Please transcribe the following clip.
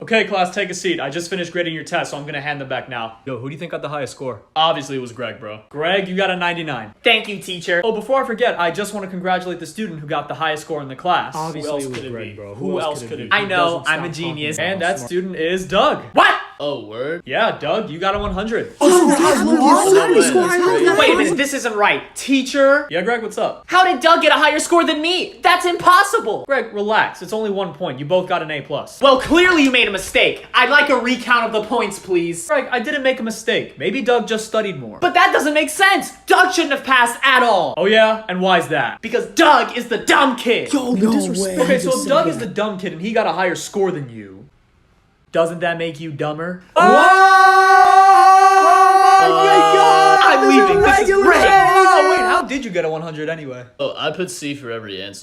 Okay, class, take a seat. I just finished grading your test, so I'm gonna hand them back now. Yo, who do you think got the highest score? Obviously, it was Greg, bro. Greg, you got a 99. Thank you, teacher. Oh, before I forget, I just want to congratulate the student who got the highest score in the class. Obviously, it was Greg, bro. Who else could it be? I know, Doesn't I'm a stop talking genius. about And that smart. student is Doug. What? Oh, word? Yeah, Doug, you got a 100. Wait a minute, this isn't right. Teacher? Yeah, Greg, what's up? How did Doug get a higher score than me? That's impossible. Greg, relax. It's only 1 point. You both got an A+. Well, clearly you made a mistake. I'd like a recount of the points, please. Greg, I didn't make a mistake. Maybe Doug just studied more. But that doesn't make sense. Doug shouldn't have passed at all. Oh yeah? And why's that? Because Doug is the dumb kid. Yo, no way. Okay, so if Doug is the dumb kid and he got a higher score than you, doesn't that make you dumber? I'm leaving. This is great. Oh, wait, how did you get a 100 anyway? Oh, I put C for every answer.